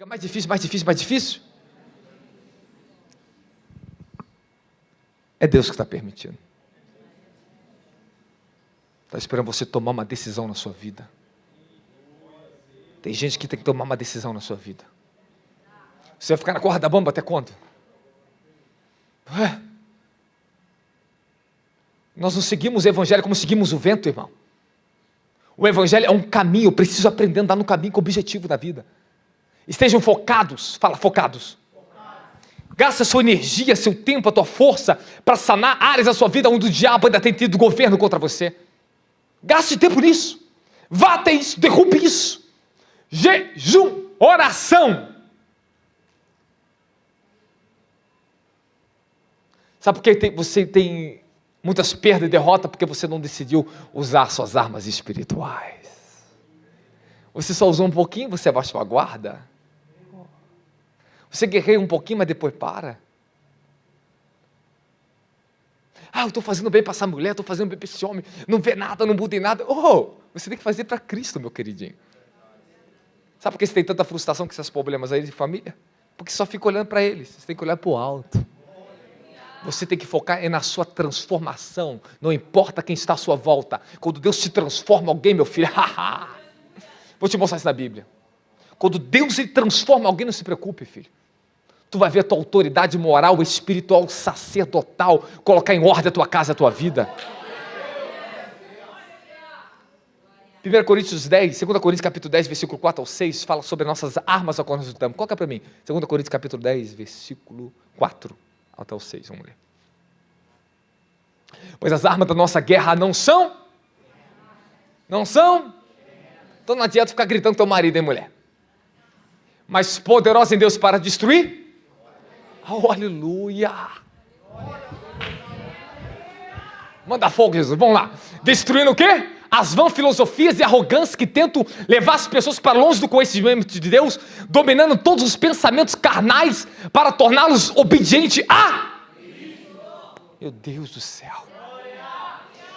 Fica mais difícil, mais difícil, mais difícil. É Deus que está permitindo. Está esperando você tomar uma decisão na sua vida. Tem gente que tem que tomar uma decisão na sua vida. Você vai ficar na corda bamba até quando? Nós não seguimos o evangelho como seguimos o vento, irmão. O evangelho é um caminho, eu preciso aprender a andar no caminho com o objetivo da vida. Estejam focados, fala focados. Gasta sua energia, seu tempo, a tua força para sanar áreas da sua vida onde o diabo ainda tem tido governo contra você. Gaste tempo nisso. Vá até isso, derrube isso. Jejum, oração. Sabe por que você tem muitas perdas e derrotas? Porque você não decidiu usar suas armas espirituais. Você só usou um pouquinho, você abaixou a guarda. Você guerreia um pouquinho, mas depois para. Eu estou fazendo bem para essa mulher, estou fazendo bem para esse homem, não vê nada, não muda em nada. Você tem que fazer para Cristo, meu queridinho. Sabe por que você tem tanta frustração com esses problemas aí de família? Porque só fica olhando para eles, você tem que olhar para o alto. Você tem que focar na sua transformação, não importa quem está à sua volta. Quando Deus te transforma alguém, meu filho, vou te mostrar isso na Bíblia. Quando Deus ele transforma alguém, não se preocupe, filho. Tu vai ver a tua autoridade moral, espiritual, sacerdotal, colocar em ordem a tua casa, a tua vida. 1 Coríntios 10, 2 Coríntios capítulo 10, versículo 4 ao 6, fala sobre nossas armas a qual nós lutamos. Coloca para mim, 2 Coríntios capítulo 10, versículo 4 até o 6, vamos ler. Pois as armas da nossa guerra não são? Então não adianta ficar gritando com teu marido, hein, mulher? Mas poderosa em Deus para destruir? Aleluia! Manda fogo, Jesus, vamos lá. Destruindo o quê? As vãs filosofias e arrogâncias que tentam levar as pessoas para longe do conhecimento de Deus, dominando todos os pensamentos carnais para torná-los obedientes a... Meu Deus do céu.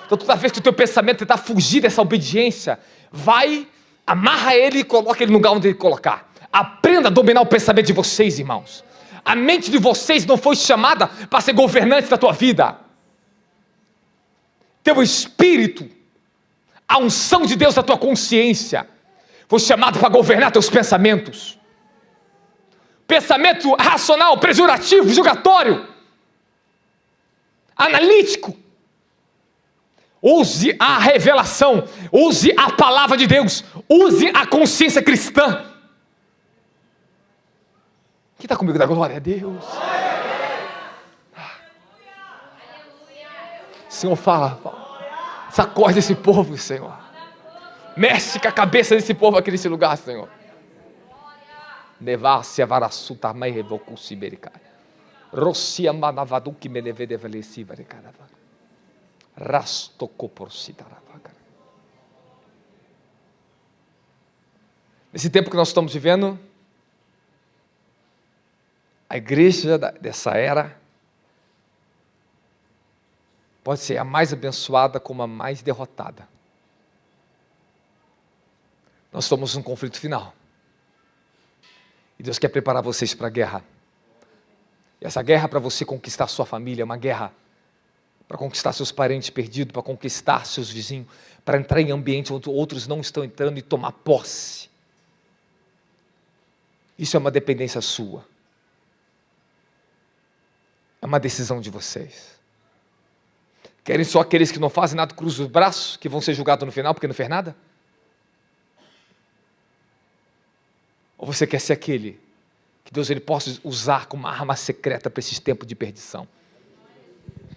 Então toda vez que o teu pensamento tentar fugir dessa obediência, vai, amarra ele e coloca ele no lugar onde ele colocar. Aprenda a dominar o pensamento de vocês, irmãos. A mente de vocês não foi chamada para ser governante da tua vida. Teu espírito, a unção de Deus na tua consciência, foi chamado para governar teus pensamentos. Pensamento racional, pejorativo, julgatório, analítico. Use a revelação, use a palavra de Deus, use a consciência cristã. Quem está comigo? Da glória a Deus. Senhor, fala, sacode esse povo, Senhor. Mexe com a cabeça desse povo aqui nesse lugar, Senhor. Nevar-se a varassuta mai revocu sibericara. Rossia manavadu que me leve de veleci varicarava. Rastocou por citaravaca. Nesse tempo que nós estamos vivendo, a igreja dessa era pode ser a mais abençoada como a mais derrotada. Nós estamos num conflito final. E Deus quer preparar vocês para a guerra. E essa guerra para você conquistar sua família é uma guerra para conquistar seus parentes perdidos, para conquistar seus vizinhos, para entrar em ambiente onde outros não estão entrando e tomar posse. Isso é uma dependência sua. É uma decisão de vocês. Querem só aqueles que não fazem nada, cruzam os braços, que vão ser julgados no final porque não fez nada? Ou você quer ser aquele que Deus ele possa usar como uma arma secreta para esses tempos de perdição?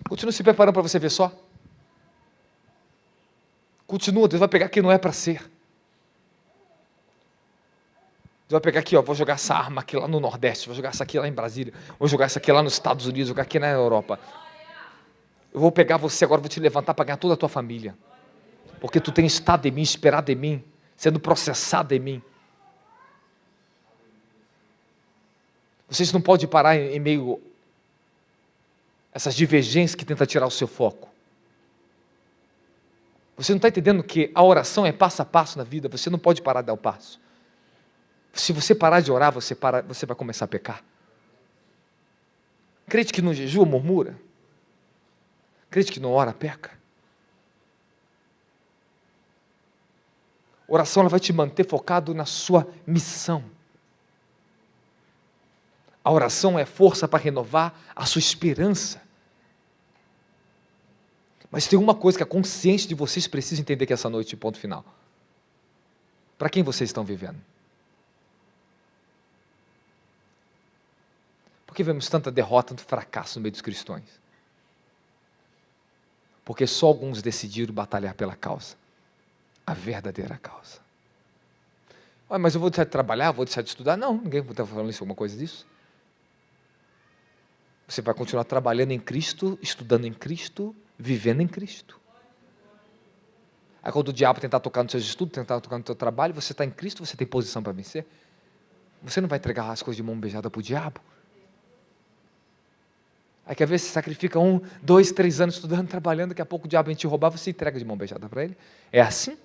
Continua se preparando para você ver só. Continua, Deus vai pegar quem não é para ser. Deus vai pegar aqui, vou jogar essa arma aqui lá no Nordeste, vou jogar essa aqui lá em Brasília, vou jogar essa aqui lá nos Estados Unidos, vou jogar aqui na Europa. Eu vou pegar você agora, vou te levantar para ganhar toda a tua família. Porque tu tens estado em mim, esperado em mim, sendo processado em mim. Vocês não podem parar em meio a essas divergências que tentam tirar o seu foco. Você não está entendendo que a oração é passo a passo na vida, você não pode parar de dar o passo. Se você parar de orar, você vai começar a pecar. Crente que não jejua, murmura. Crente que não ora, peca. Oração, ela vai te manter focado na sua missão. A oração é força para renovar a sua esperança. Mas tem uma coisa que a consciência de vocês precisa entender que essa noite, ponto final. Para quem vocês estão vivendo? Por que vemos tanta derrota, tanto fracasso no meio dos cristãos? Porque só alguns decidiram batalhar pela causa. A verdadeira causa. Mas eu vou deixar de trabalhar, vou deixar de estudar? Não, ninguém está falando isso, alguma coisa disso. Você vai continuar trabalhando em Cristo, estudando em Cristo, vivendo em Cristo. Aí quando o diabo tentar tocar nos seus estudos, tentar tocar no seu trabalho, você está em Cristo, você tem posição para vencer. Você não vai entregar as coisas de mão beijada para o diabo. Aí quer ver, você sacrifica 1, 2, 3 anos estudando, trabalhando, daqui a pouco o diabo vem te roubar, você entrega de mão beijada para ele. É assim?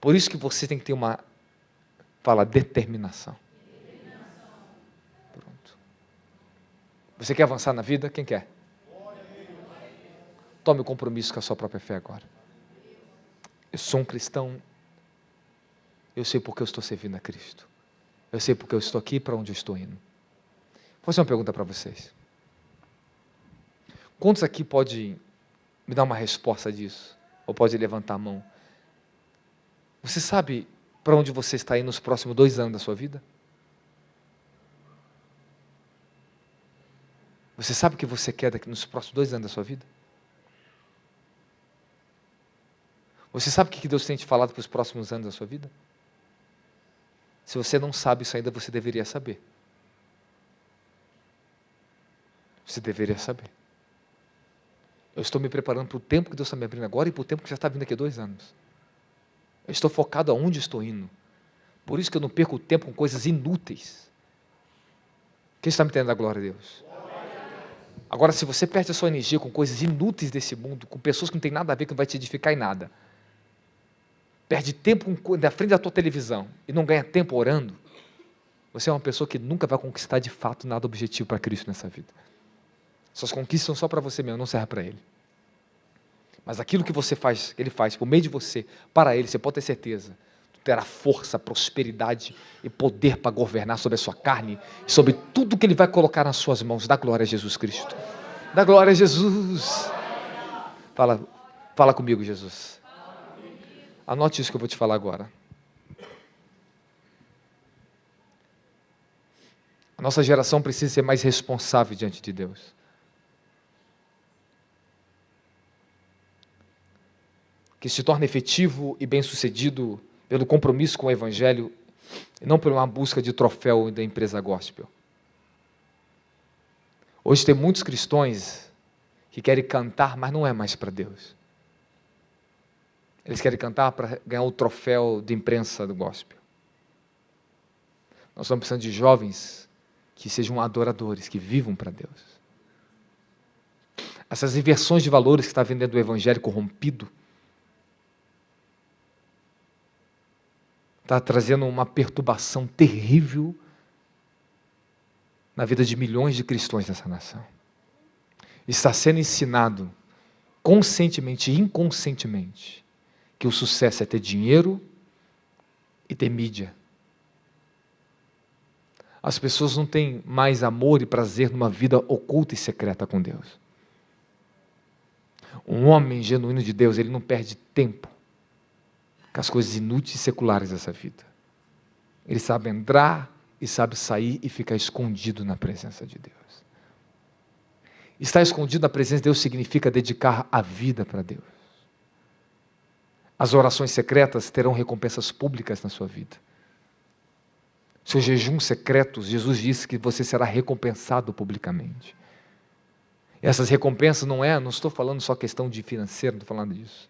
Por isso que você tem que ter uma, determinação. Pronto. Você quer avançar na vida? Quem quer? Tome o compromisso com a sua própria fé agora. Eu sou um cristão, eu sei porque eu estou servindo a Cristo. Eu sei porque eu estou aqui e para onde eu estou indo. Vou fazer uma pergunta para vocês. Quantos aqui podem me dar uma resposta disso? Ou pode levantar a mão? Você sabe para onde você está indo nos próximos 2 anos da sua vida? Você sabe o que você quer daqui nos próximos 2 anos da sua vida? Você sabe o que Deus tem te falado para os próximos anos da sua vida? Se você não sabe isso ainda, você deveria saber. Você deveria saber. Eu estou me preparando para o tempo que Deus está me abrindo agora e para o tempo que já está vindo daqui a 2 anos. Eu estou focado aonde estou indo. Por isso que eu não perco o tempo com coisas inúteis. Quem está me entendendo a glória a Deus? Agora, se você perde a sua energia com coisas inúteis desse mundo, com pessoas que não tem nada a ver, que não vai te edificar em nada, perde tempo na frente da tua televisão e não ganha tempo orando, você é uma pessoa que nunca vai conquistar de fato nada objetivo para Cristo nessa vida. Suas conquistas são só para você mesmo, não serve para Ele. Mas aquilo que você faz, Ele faz por meio de você, para Ele, você pode ter certeza, tu terá força, prosperidade e poder para governar sobre a sua carne, e sobre tudo que Ele vai colocar nas suas mãos. Dá glória a Jesus Cristo. Dá glória a Jesus. Fala comigo, Jesus. Anote isso que eu vou te falar agora. A nossa geração precisa ser mais responsável diante de Deus. Que se torne efetivo e bem-sucedido pelo compromisso com o Evangelho e não por uma busca de troféu da empresa gospel. Hoje tem muitos cristãos que querem cantar, mas não é mais para Deus. Eles querem cantar para ganhar o troféu de imprensa do gospel. Nós estamos precisando de jovens que sejam adoradores, que vivam para Deus. Essas inversões de valores que está vendendo o Evangelho corrompido está trazendo uma perturbação terrível na vida de milhões de cristãos nessa nação. Está sendo ensinado, conscientemente e inconscientemente, que o sucesso é ter dinheiro e ter mídia. As pessoas não têm mais amor e prazer numa vida oculta e secreta com Deus. Um homem genuíno de Deus, ele não perde tempo com as coisas inúteis e seculares dessa vida. Ele sabe entrar e sabe sair e ficar escondido na presença de Deus. Estar escondido na presença de Deus significa dedicar a vida para Deus. As orações secretas terão recompensas públicas na sua vida. Seus jejuns secretos, Jesus disse que você será recompensado publicamente. E essas recompensas não estou falando só questão de financeiro, não estou falando disso.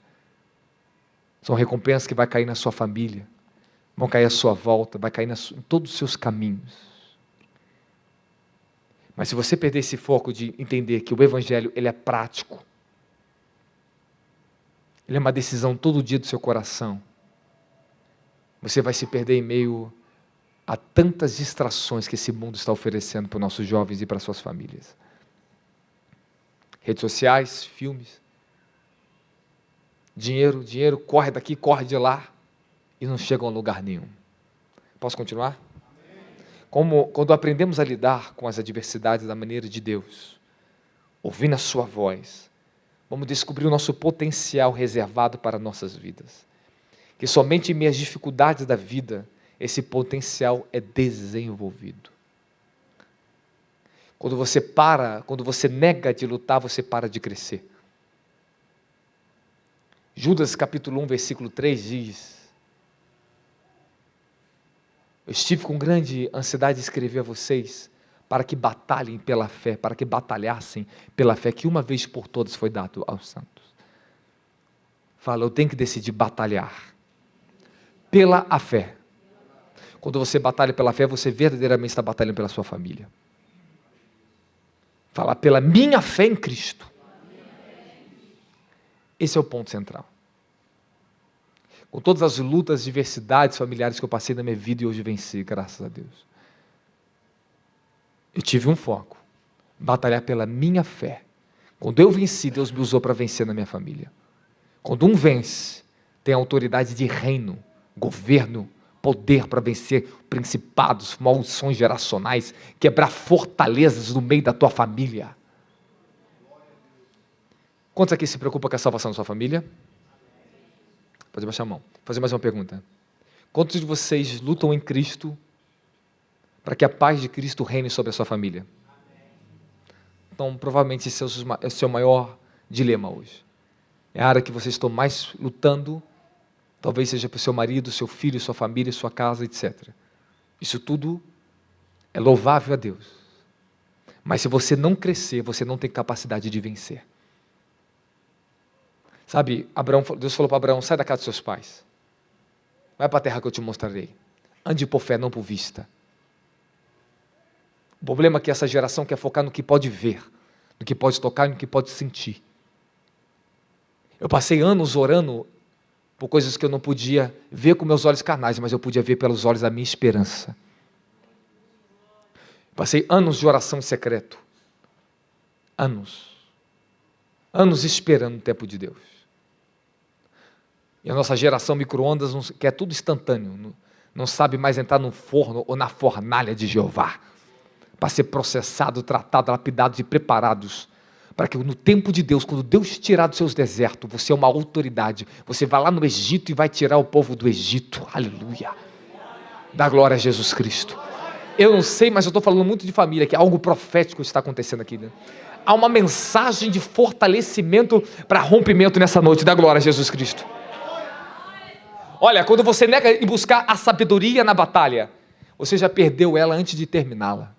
São recompensas que vai cair na sua família, vão cair à sua volta, vai cair em todos os seus caminhos. Mas se você perder esse foco de entender que o Evangelho ele é prático, ele é uma decisão todo dia do seu coração, você vai se perder em meio a tantas distrações que esse mundo está oferecendo para os nossos jovens e para as suas famílias. Redes sociais, filmes, dinheiro, corre daqui, corre de lá, e não chegam a lugar nenhum. Posso continuar? Quando aprendemos a lidar com as adversidades da maneira de Deus, ouvindo a sua voz, vamos descobrir o nosso potencial reservado para nossas vidas. Que somente em meio às dificuldades da vida, esse potencial é desenvolvido. Quando você nega de lutar, você para de crescer. Judas capítulo 1, versículo 3 diz: eu estive com grande ansiedade de escrever a vocês, para que batalhem pela fé, para que batalhassem pela fé, que uma vez por todas foi dado aos santos. Fala, eu tenho que decidir batalhar pela a fé. Quando você batalha pela fé, você verdadeiramente está batalhando pela sua família. Fala, pela minha fé em Cristo. Esse é o ponto central. Com todas as lutas, diversidades familiares que eu passei na minha vida e hoje venci, graças a Deus. Eu tive um foco, batalhar pela minha fé. Quando eu venci, Deus me usou para vencer na minha família. Quando um vence, tem autoridade de reino, governo, poder para vencer principados, maldições geracionais, quebrar fortalezas no meio da tua família. Quantos aqui se preocupam com a salvação da sua família? Pode baixar a mão. Vou fazer mais uma pergunta. Quantos de vocês lutam em Cristo para que a paz de Cristo reine sobre a sua família? Então, provavelmente esse é o seu maior dilema hoje. É a área que vocês estão mais lutando, talvez seja para o seu marido, seu filho, sua família, sua casa, etc. Isso tudo é louvável a Deus. Mas se você não crescer, você não tem capacidade de vencer. Sabe, Deus falou para Abraão, sai da casa dos seus pais. Vai para a terra que eu te mostrarei. Ande por fé, não por vista. O problema é que essa geração quer focar no que pode ver, no que pode tocar e no que pode sentir. Eu passei anos orando por coisas que eu não podia ver com meus olhos carnais, mas eu podia ver pelos olhos da minha esperança. Passei anos de oração em secreto. Anos esperando o tempo de Deus. E a nossa geração micro-ondas quer tudo instantâneo, não sabe mais entrar no forno ou na fornalha de Jeová, para ser processado, tratado, lapidado e preparados, para que no tempo de Deus, quando Deus tirar dos seus desertos, você é uma autoridade, você vai lá no Egito e vai tirar o povo do Egito, aleluia, dá glória a Jesus Cristo. Eu não sei, mas eu estou falando muito de família, que algo profético está acontecendo aqui, né? Há uma mensagem de fortalecimento para rompimento nessa noite, dá glória a Jesus Cristo. Olha, quando você nega em buscar a sabedoria na batalha, você já perdeu ela antes de terminá-la.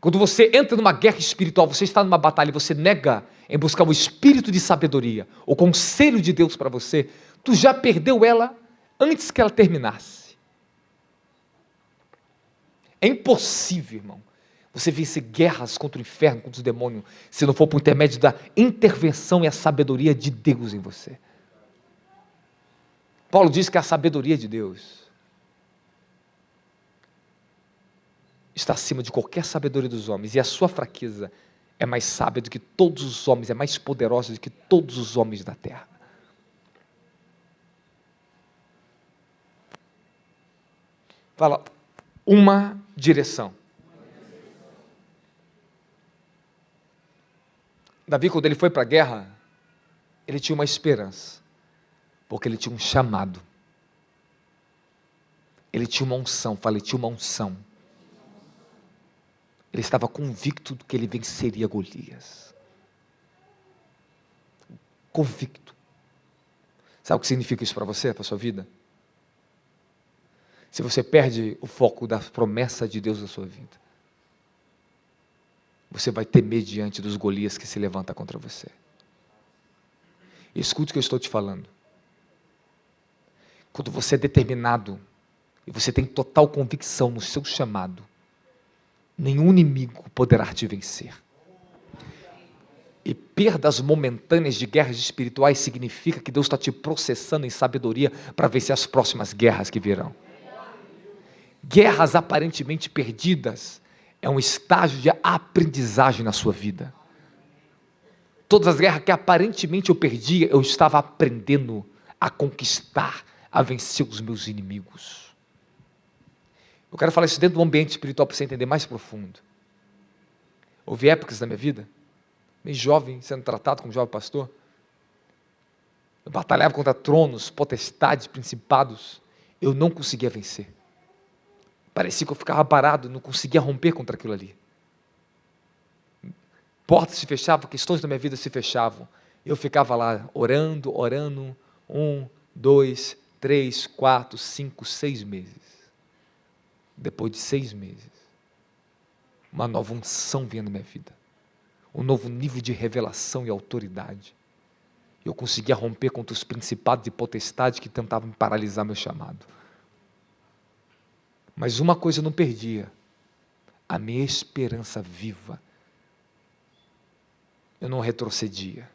Quando você entra numa guerra espiritual, você está numa batalha e você nega em buscar o espírito de sabedoria, o conselho de Deus para você, tu já perdeu ela antes que ela terminasse. É impossível, irmão, você vencer guerras contra o inferno, contra os demônios, se não for por intermédio da intervenção e a sabedoria de Deus em você. Paulo diz que a sabedoria de Deus está acima de qualquer sabedoria dos homens, e a sua fraqueza é mais sábia do que todos os homens, é mais poderosa do que todos os homens da terra. Fala, uma direção. Davi, quando ele foi para a guerra, ele tinha uma esperança, porque ele tinha um chamado, ele tinha uma unção, ele tinha uma unção, ele estava convicto de que ele venceria Golias, convicto. Sabe o que significa isso para você, para a sua vida? Se você perde o foco da promessa de Deus na sua vida, você vai temer diante dos Golias que se levantam contra você. Escute o que eu estou te falando. Quando você é determinado, e você tem total convicção no seu chamado, nenhum inimigo poderá te vencer. E perdas momentâneas de guerras espirituais significa que Deus está te processando em sabedoria para vencer as próximas guerras que virão. Guerras aparentemente perdidas é um estágio de aprendizagem na sua vida. Todas as guerras que aparentemente eu perdi, eu estava aprendendo a conquistar, a vencer os meus inimigos. Eu quero falar isso dentro do ambiente espiritual para você entender mais profundo. Houve épocas na minha vida, meio jovem, sendo tratado como jovem pastor, eu batalhava contra tronos, potestades, principados, eu não conseguia vencer. Parecia que eu ficava parado, não conseguia romper contra aquilo ali. Portas se fechavam, questões da minha vida se fechavam. Eu ficava lá orando, 1, 2, 3, 4, 5, 6 meses. Depois de 6 meses, uma nova unção vinha na minha vida. Um novo nível de revelação e autoridade. Eu conseguia romper contra os principados e potestades que tentavam paralisar meu chamado. Mas uma coisa eu não perdia, a minha esperança viva. Eu não retrocedia.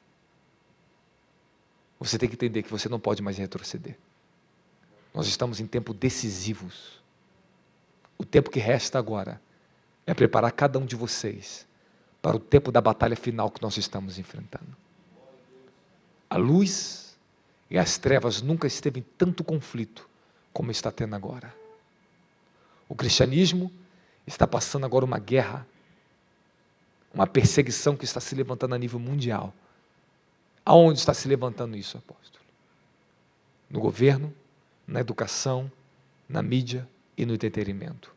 Você tem que entender que você não pode mais retroceder. Nós estamos em tempos decisivos. O tempo que resta agora é preparar cada um de vocês para o tempo da batalha final que nós estamos enfrentando. A luz e as trevas nunca esteve em tanto conflito como está tendo agora. O cristianismo está passando agora uma guerra, uma perseguição que está se levantando a nível mundial. Aonde está se levantando isso, apóstolo? No governo, na educação, na mídia e no entretenimento.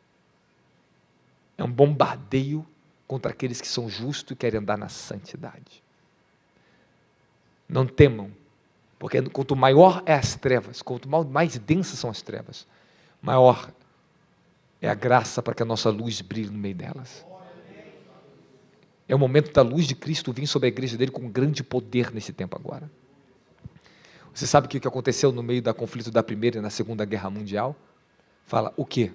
É um bombardeio contra aqueles que são justos e querem andar na santidade. Não temam, porque quanto maior é as trevas, quanto mais densas são as trevas, maior é a graça para que a nossa luz brilhe no meio delas. É o momento da luz de Cristo vir sobre a igreja dele com grande poder nesse tempo agora. Você sabe o que aconteceu no meio do conflito da Primeira e na Segunda Guerra Mundial? Fala, o quê?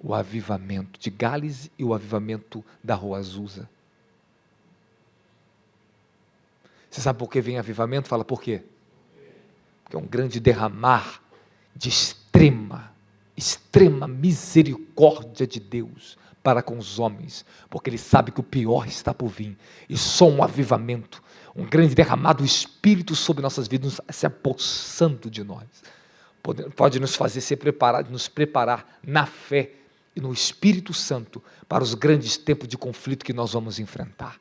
O avivamento de Gálise e o avivamento da Rua Azusa. Você sabe por que vem avivamento? Fala, por quê? Porque é um grande derramar de extrema misericórdia de Deus para com os homens, porque Ele sabe que o pior está por vir, e só um avivamento, um grande derramado do Espírito sobre nossas vidas, se apossando de nós, pode nos fazer nos preparar na fé e no Espírito Santo para os grandes tempos de conflito que nós vamos enfrentar.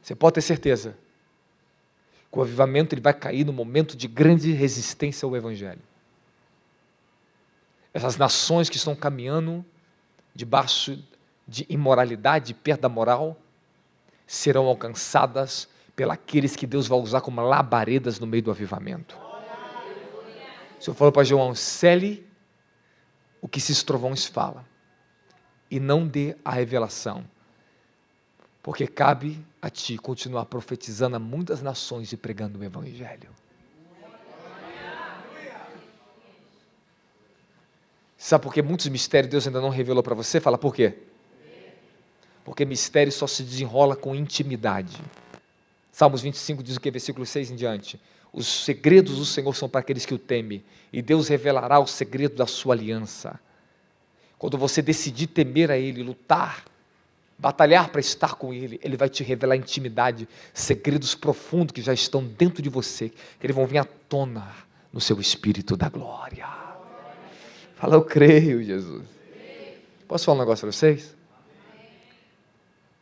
Você pode ter certeza que o avivamento ele vai cair no momento de grande resistência ao Evangelho. Essas nações que estão caminhando debaixo de imoralidade, de perda moral, serão alcançadas pelos que Deus vai usar como labaredas no meio do avivamento. O Senhor falou para João, cele o que esses trovões falam, e não dê a revelação, porque cabe a ti continuar profetizando a muitas nações e pregando o Evangelho. Sabe por que muitos mistérios Deus ainda não revelou para você? Fala, por quê? Porque mistério só se desenrola com intimidade. Salmos 25 diz o que? Versículo 6 em diante. Os segredos do Senhor são para aqueles que o temem, e Deus revelará o segredo da sua aliança. Quando você decidir temer a Ele, lutar, batalhar para estar com Ele, Ele vai te revelar intimidade, segredos profundos que já estão dentro de você, que eles vão vir à tona no seu espírito da glória. Fala, eu creio, Jesus. Posso falar um negócio para vocês?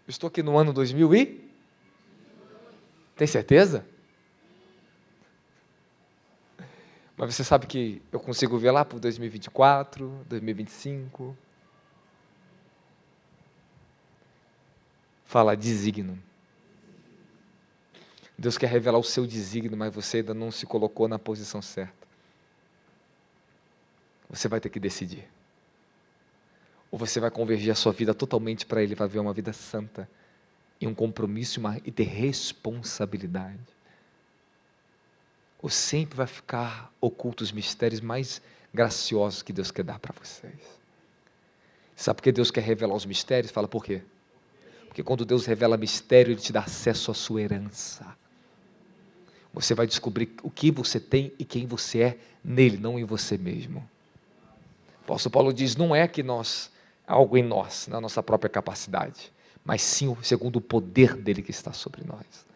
Eu estou aqui no ano 2000 e... Tem certeza? Mas você sabe que eu consigo ver lá para 2024, 2025. Fala, desígnio. Deus quer revelar o seu desígnio, mas você ainda não se colocou na posição certa. Você vai ter que decidir. Ou você vai convergir a sua vida totalmente para Ele, vai viver uma vida santa, e um compromisso e ter responsabilidade. Ou sempre vai ficar oculto os mistérios mais graciosos que Deus quer dar para vocês. Sabe por que Deus quer revelar os mistérios? Fala, por quê? Porque quando Deus revela mistério, Ele te dá acesso à sua herança. Você vai descobrir o que você tem e quem você é nele, não em você mesmo. O apóstolo Paulo diz, não é que algo em nós, na nossa própria capacidade, mas sim segundo o poder dele que está sobre nós.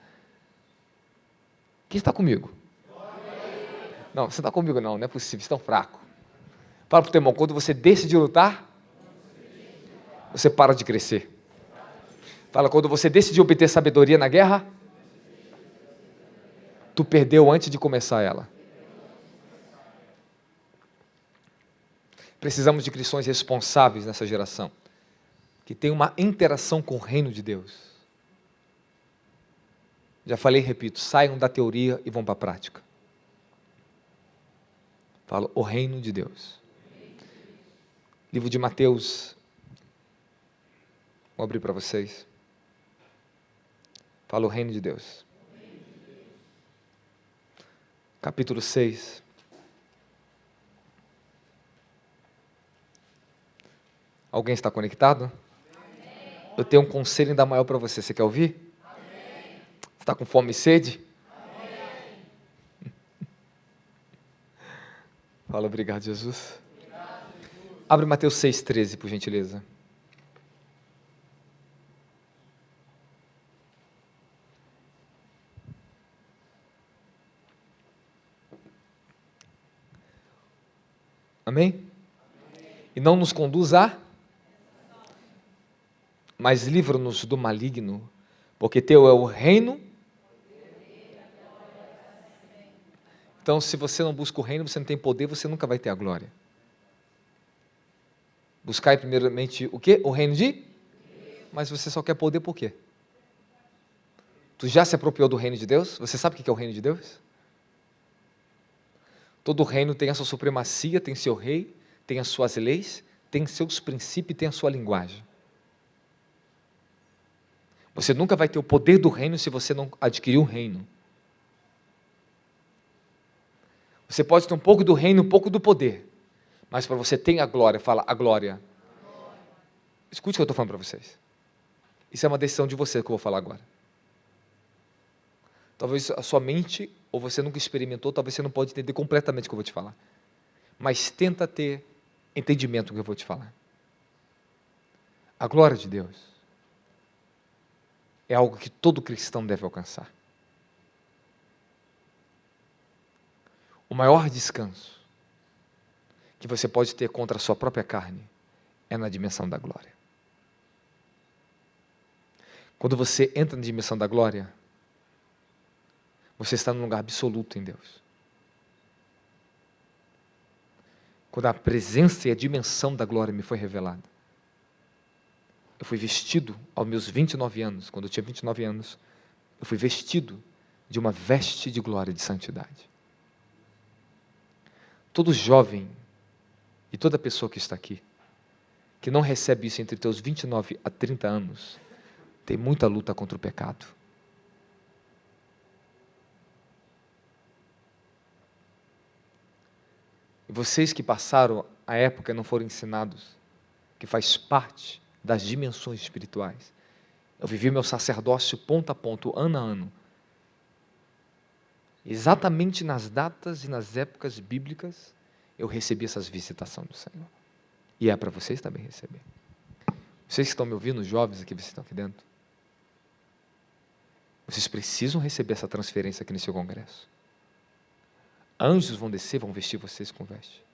Quem está comigo? Não, você não está comigo não é possível, você é tão fraco. Fala para o teu irmão, quando você deixa de lutar, você para de crescer. Fala, quando você decide obter sabedoria na guerra, tu perdeu antes de começar ela. Precisamos de cristãos responsáveis nessa geração, que tem uma interação com o reino de Deus. Já falei e repito, saiam da teoria e vão para a prática. Falo, o reino de Deus. Livro de Mateus, vou abrir para vocês. Fala o reino de Deus. Capítulo 6. Alguém está conectado? Amém. Eu tenho um conselho ainda maior para você. Você quer ouvir? Amém. Você está com fome e sede? Amém. Fala, obrigado, Jesus. Obrigado, Jesus. Abre Mateus 6,13, por gentileza. Amém? E não nos conduz mas livra-nos do maligno, porque teu é o reino. Então, se você não busca o reino, você não tem poder, você nunca vai ter a glória. Buscai primeiramente o quê? O reino de? Mas você só quer poder por quê? Tu já se apropriou do reino de Deus? Você sabe o que é o reino de Deus? Todo reino tem a sua supremacia, tem seu rei, tem as suas leis, tem seus princípios e tem a sua linguagem. Você nunca vai ter o poder do reino se você não adquirir um reino. Você pode ter um pouco do reino, um pouco do poder, mas para você ter a glória, fala a glória. Escute o que eu estou falando para vocês. Isso é uma decisão de você que eu vou falar agora. Talvez a sua mente, ou você nunca experimentou, talvez você não pode entender completamente o que eu vou te falar. Mas tenta ter entendimento do que eu vou te falar. A glória de Deus é algo que todo cristão deve alcançar. O maior descanso que você pode ter contra a sua própria carne é na dimensão da glória. Quando você entra na dimensão da glória, você está num lugar absoluto em Deus. Quando a presença e a dimensão da glória me foi revelada, eu fui vestido aos meus 29 anos, quando eu tinha 29 anos, eu fui vestido de uma veste de glória e de santidade. Todo jovem e toda pessoa que está aqui, que não recebe isso entre teus 29 a 30 anos, tem muita luta contra o pecado. E vocês que passaram a época e não foram ensinados, que faz parte das dimensões espirituais. Eu vivi meu sacerdócio ponto a ponto, ano a ano. Exatamente nas datas e nas épocas bíblicas, eu recebi essas visitações do Senhor. E é para vocês também receber. Vocês que estão me ouvindo, os jovens aqui, vocês estão aqui dentro, vocês precisam receber essa transferência aqui nesse congresso. Anjos vão descer, vão vestir vocês com veste.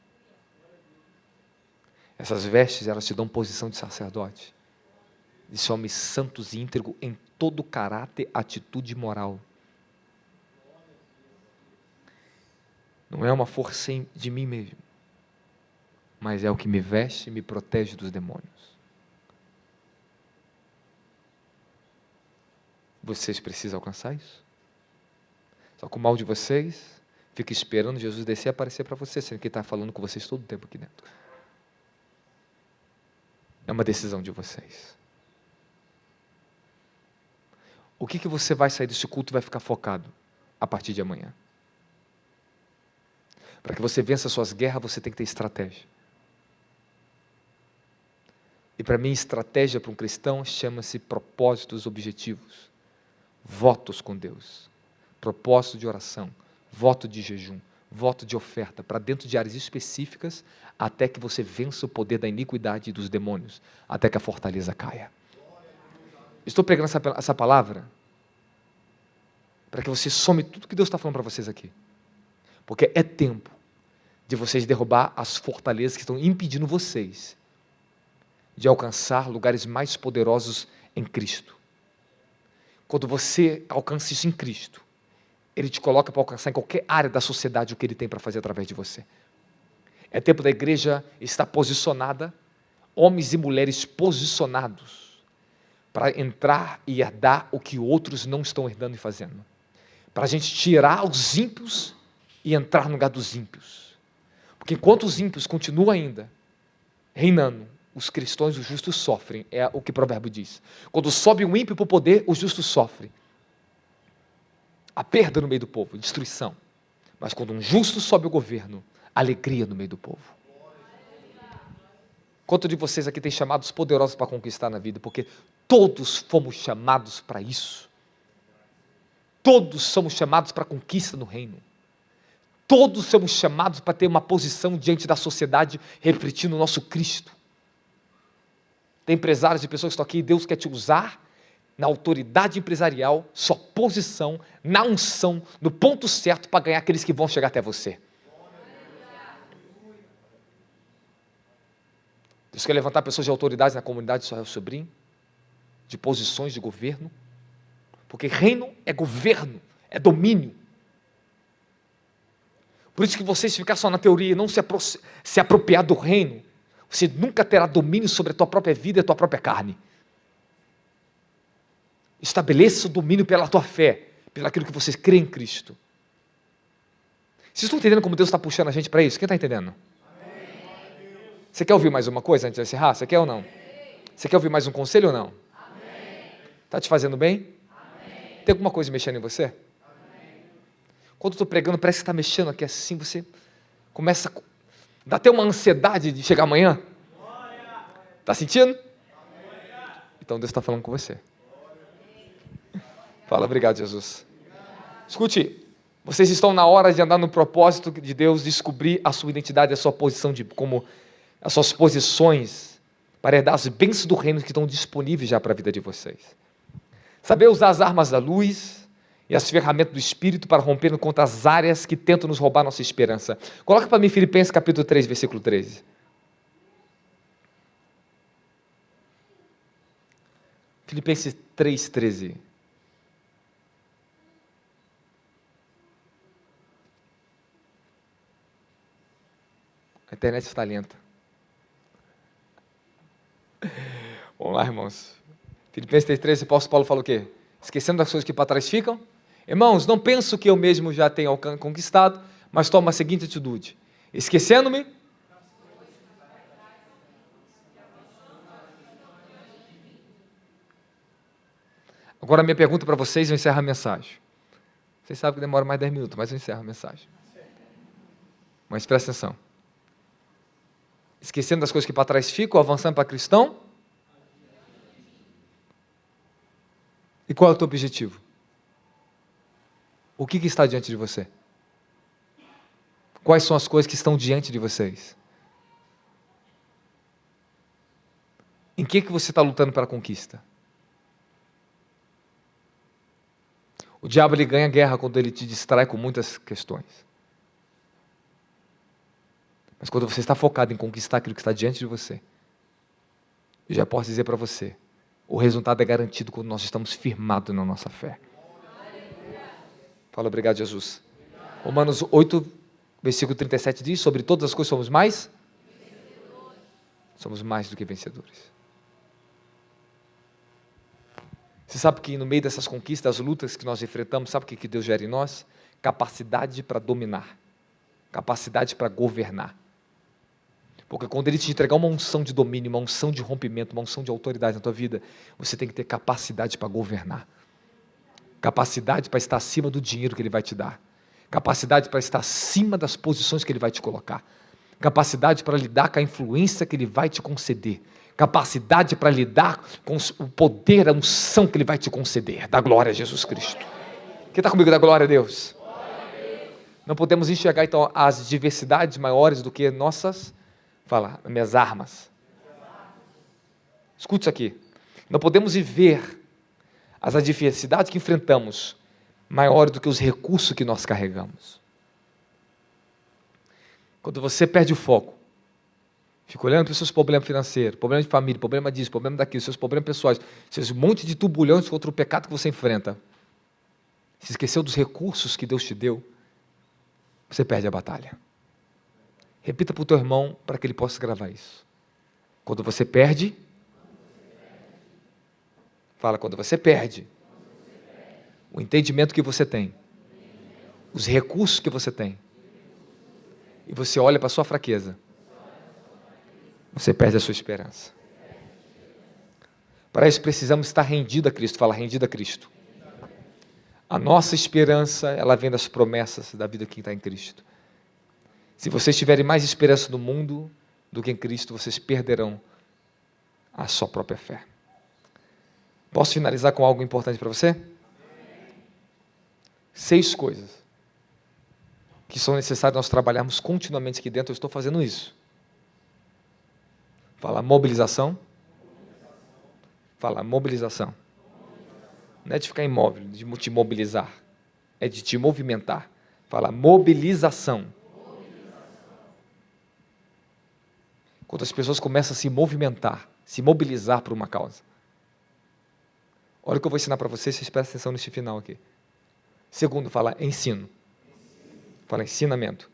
Essas vestes, elas te dão posição de sacerdote, de homens santos e íntegros em todo caráter, atitude e moral. Não é uma força de mim mesmo, mas é o que me veste e me protege dos demônios. Vocês precisam alcançar isso? Só que o mal de vocês fica esperando Jesus descer e aparecer para vocês, sendo que Ele está falando com vocês todo o tempo aqui dentro. É uma decisão de vocês. O que você vai sair desse culto e vai ficar focado a partir de amanhã? Para que você vença suas guerras, você tem que ter estratégia. E para mim, estratégia para um cristão chama-se propósitos objetivos. Votos com Deus. Propósito de oração. Voto de jejum. Voto de oferta. Para dentro de áreas específicas, até que você vença o poder da iniquidade e dos demônios. Até que a fortaleza caia. Estou pregando essa palavra para que você some tudo que Deus está falando para vocês aqui. Porque é tempo de vocês derrubar as fortalezas que estão impedindo vocês de alcançar lugares mais poderosos em Cristo. Quando você alcança isso em Cristo, Ele te coloca para alcançar em qualquer área da sociedade o que Ele tem para fazer através de você. É tempo da igreja estar posicionada, homens e mulheres posicionados, para entrar e herdar o que outros não estão herdando e fazendo. Para a gente tirar os ímpios e entrar no lugar dos ímpios. Porque enquanto os ímpios continuam ainda reinando, os cristãos, os justos sofrem, é o que o provérbio diz. Quando sobe um ímpio para o poder, os justos sofrem. A perda no meio do povo, destruição. Mas quando um justo sobe ao governo, alegria no meio do povo. Quanto de vocês aqui tem chamados poderosos para conquistar na vida? Porque todos fomos chamados para isso. Todos somos chamados para a conquista no reino. Todos somos chamados para ter uma posição diante da sociedade, refletindo o nosso Cristo. Tem empresários e pessoas que estão aqui, e Deus quer te usar na autoridade empresarial, sua posição, na unção, no ponto certo para ganhar aqueles que vão chegar até você. Deus quer levantar pessoas de autoridade na comunidade de Israel Sobrinho, de posições de governo, porque reino é governo, é domínio. Por isso que você, se ficar só na teoria e não se apropriar do reino, você nunca terá domínio sobre a tua própria vida e a tua própria carne. Estabeleça o domínio pela tua fé, pelo aquilo que você crê em Cristo. Vocês estão entendendo como Deus está puxando a gente para isso? Quem está entendendo? Amém. Você quer ouvir mais uma coisa antes de encerrar? Você quer ou não? Amém. Você quer ouvir mais um conselho ou não? Está te fazendo bem? Amém. Tem alguma coisa mexendo em você? Amém. Quando eu estou pregando, parece que está mexendo aqui assim, você começa a... Dá até uma ansiedade de chegar amanhã. Está sentindo? Então Deus está falando com você. Fala, obrigado, Jesus. Escute, vocês estão na hora de andar no propósito de Deus, descobrir a sua identidade, a sua posição, como as suas posições, para herdar as bênçãos do reino que estão disponíveis já para a vida de vocês. Saber usar as armas da luz e as ferramentas do Espírito para romper contra as áreas que tentam nos roubar nossa esperança. Coloca para mim Filipenses capítulo 3, versículo 13. Filipenses 3, 13. A internet está lenta. Vamos lá, irmãos. Filipenses 3, 13, o apóstolo Paulo fala o quê? Esquecendo das coisas que para trás ficam. Irmãos, não penso que eu mesmo já tenha conquistado, mas tomo a seguinte atitude. Esquecendo-me. Agora a minha pergunta para vocês, eu encerro a mensagem. Vocês sabem que demora mais 10 minutos, mas eu encerro a mensagem. Mas presta atenção. Esquecendo das coisas que para trás ficam, avançando para cristão. E qual é o teu objetivo? O que está diante de você? Quais são as coisas que estão diante de vocês? Em que você está lutando para a conquista? O diabo ele ganha guerra quando ele te distrai com muitas questões. Mas quando você está focado em conquistar aquilo que está diante de você, eu já posso dizer para você, o resultado é garantido quando nós estamos firmados na nossa fé. Fala, obrigado, Jesus. Romanos 8, versículo 37 diz, sobre todas as coisas somos mais? Somos mais do que vencedores. Você sabe que no meio dessas conquistas, as lutas que nós enfrentamos, sabe o que Deus gera em nós? Capacidade para dominar. Capacidade para governar. Porque quando Ele te entregar uma unção de domínio, uma unção de rompimento, uma unção de autoridade na tua vida, você tem que ter capacidade para governar. Capacidade para estar acima do dinheiro que Ele vai te dar. Capacidade para estar acima das posições que Ele vai te colocar. Capacidade para lidar com a influência que Ele vai te conceder. capacidade para lidar com o poder, a unção que Ele vai te conceder. Dá glória a Jesus Cristo. Quem está comigo? Dá glória a Deus. Não podemos enxergar, então, as diversidades maiores do que minhas armas. Escute isso aqui. Não podemos ver as adversidades que enfrentamos maiores do que os recursos que nós carregamos. Quando você perde o foco, fica olhando para os seus problemas financeiros, problema de família, problema disso, problema daquilo, seus problemas pessoais, seus monte de turbulhões contra o pecado que você enfrenta, se esqueceu dos recursos que Deus te deu, você perde a batalha. Repita para o teu irmão, para que ele possa gravar isso. Quando você perde, quando você perde o entendimento que você tem, os recursos que você tem, e você olha para a sua fraqueza, você perde a sua esperança. Para isso precisamos estar rendido a Cristo. Fala, rendido a Cristo. A nossa esperança, ela vem das promessas da vida que está em Cristo. Se vocês tiverem mais esperança no mundo do que em Cristo, vocês perderão a sua própria fé. Posso finalizar com algo importante para você? 6 coisas que são necessárias nós trabalharmos continuamente aqui dentro. Eu estou fazendo isso. Fala mobilização. Fala mobilização. Não é de ficar imóvel, de te mobilizar. É de te movimentar. Fala mobilização. Quando as pessoas começam a se movimentar, se mobilizar por uma causa. Olha o que eu vou ensinar para vocês prestem atenção neste final aqui. Segundo, fala ensino. Fala ensinamento.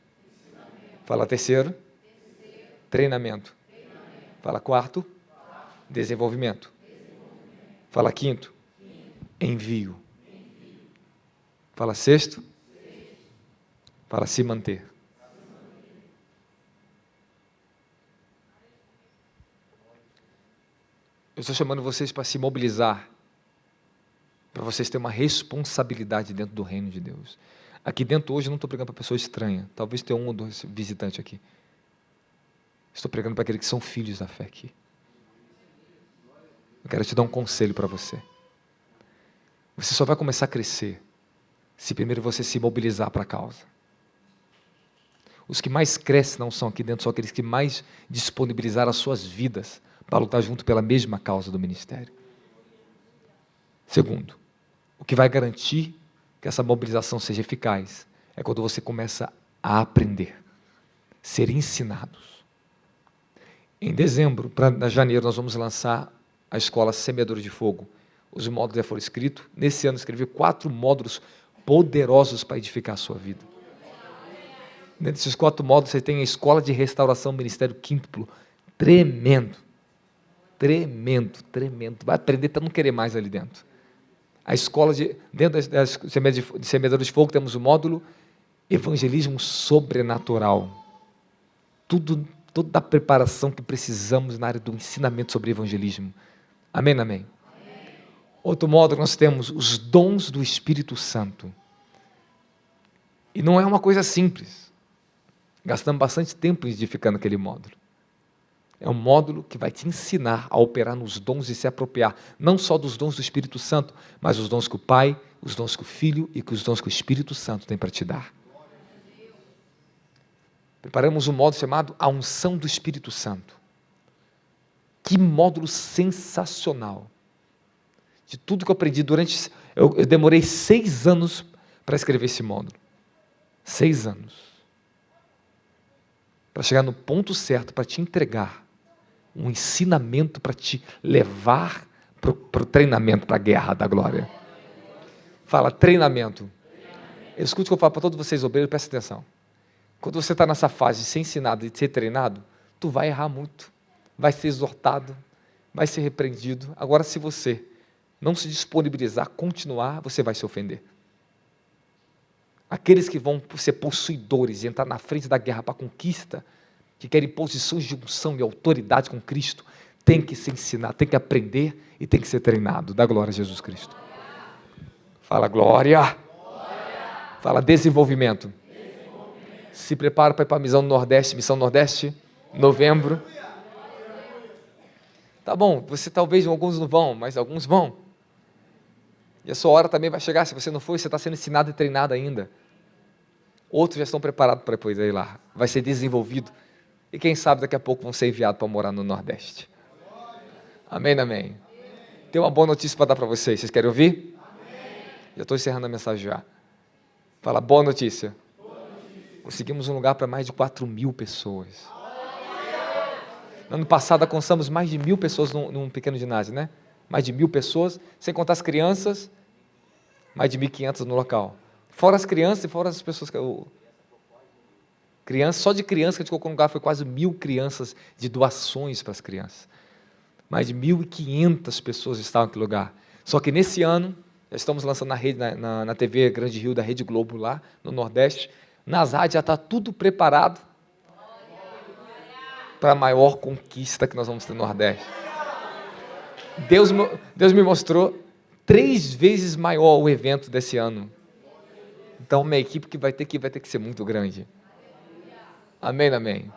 Fala terceiro, treinamento. Fala quarto, desenvolvimento. Fala quinto, envio. Fala sexto, fala se manter. Eu estou chamando vocês para se mobilizar, para vocês terem uma responsabilidade dentro do reino de Deus. Aqui dentro hoje eu não estou pregando para pessoa estranha, talvez tenha 1 ou 2 visitantes aqui. Estou pregando para aqueles que são filhos da fé aqui. Eu quero te dar um conselho para você. Você só vai começar a crescer se primeiro você se mobilizar para a causa. Os que mais crescem não são aqui dentro, são aqueles que mais disponibilizaram as suas vidas para lutar junto pela mesma causa do ministério. Segundo, o que vai garantir que essa mobilização seja eficaz é quando você começa a aprender, ser ensinados. Em dezembro, para janeiro, nós vamos lançar a escola Semeadores de Fogo. Os módulos já foram escritos. Nesse ano, escrevi 4 módulos poderosos para edificar a sua vida. Dentro desses 4 módulos, você tem a Escola de Restauração Ministério Quíntuplo. Tremendo. Tremendo, tremendo. Vai aprender para não querer mais ali dentro. A escola dentro das Semeadores de Fogo, temos o módulo Evangelismo Sobrenatural. Toda a preparação que precisamos na área do ensinamento sobre evangelismo. Amém, amém? Outro módulo nós temos os dons do Espírito Santo. E não é uma coisa simples. Gastamos bastante tempo edificando aquele módulo. É um módulo que vai te ensinar a operar nos dons e se apropriar, não só dos dons do Espírito Santo, mas os dons que o Pai, os dons que o Filho e os dons que o Espírito Santo tem para te dar. Preparamos um módulo chamado A Unção do Espírito Santo. Que módulo sensacional. De tudo que eu aprendi durante... Eu demorei 6 anos para escrever esse módulo. 6 anos. Para chegar no ponto certo, para te entregar um ensinamento para te levar para o treinamento, para a guerra da glória. Fala, treinamento. Escute o que eu falo para todos vocês, obreiros, presta atenção. Quando você está nessa fase de ser ensinado e de ser treinado, tu vai errar muito, vai ser exortado, vai ser repreendido. Agora, se você não se disponibilizar, continuar, você vai se ofender. Aqueles que vão ser possuidores e entrar na frente da guerra para a conquista, que querem posições de unção e autoridade com Cristo, tem que se ensinar, tem que aprender e tem que ser treinado. Dá glória a Jesus Cristo. Fala glória. Fala desenvolvimento. Se prepara para ir para a Missão Nordeste, novembro. Tá bom, você talvez alguns não vão, mas alguns vão. E a sua hora também vai chegar. Se você não for, você está sendo ensinado e treinado ainda. Outros já estão preparados para poder ir lá. Vai ser desenvolvido. E quem sabe daqui a pouco vão ser enviados para morar no Nordeste. Amém, amém. Tem uma boa notícia para dar para vocês. Vocês querem ouvir? Já estou encerrando a mensagem já. Fala, boa notícia. Conseguimos um lugar para mais de 4.000 pessoas. No ano passado, alcançamos mais de 1.000 pessoas num pequeno ginásio, né? Mais de 1.000 pessoas, sem contar as crianças, mais de 1.500 no local. Fora as crianças e fora as pessoas que... Criança, só de criança que a gente colocou no lugar foi quase 1.000 crianças de doações para as crianças. Mais de 1.500 pessoas estavam naquele lugar. Só que nesse ano, já estamos lançando na TV Grande Rio, da Rede Globo lá, no Nordeste. Nas rádios já está tudo preparado para a maior conquista que nós vamos ter no Nordeste. Deus me mostrou 3 vezes maior o evento desse ano. Então, uma equipe que vai ter que ser muito grande. Amém, amém.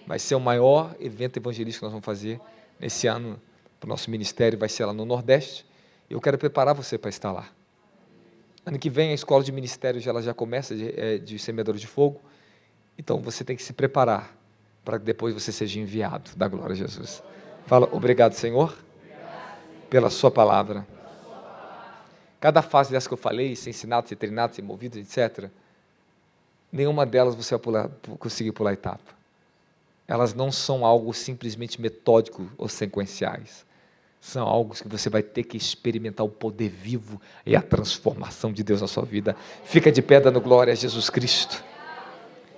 Vai ser o maior evento evangelístico que nós vamos fazer nesse ano. Para o nosso ministério vai ser lá no Nordeste. Eu quero preparar você para estar lá. Ano que vem a escola de ministério ela já começa de semeadores de fogo. Então, você tem que se preparar para que depois você seja enviado, da glória a Jesus. Fala, obrigado, Senhor, pela sua palavra. Cada fase dessa que eu falei, ser ensinado, ser treinado, ser movido, etc., nenhuma delas você vai conseguir pular etapa. Elas não são algo simplesmente metódico ou sequenciais. São algo que você vai ter que experimentar o poder vivo e a transformação de Deus na sua vida. Fica de pé dando glória a Jesus Cristo.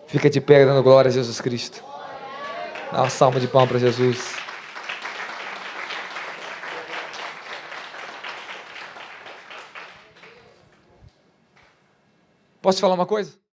Fica de pé dando glória a Jesus Cristo. Dá uma salva de palmas para Jesus. Posso te falar uma coisa?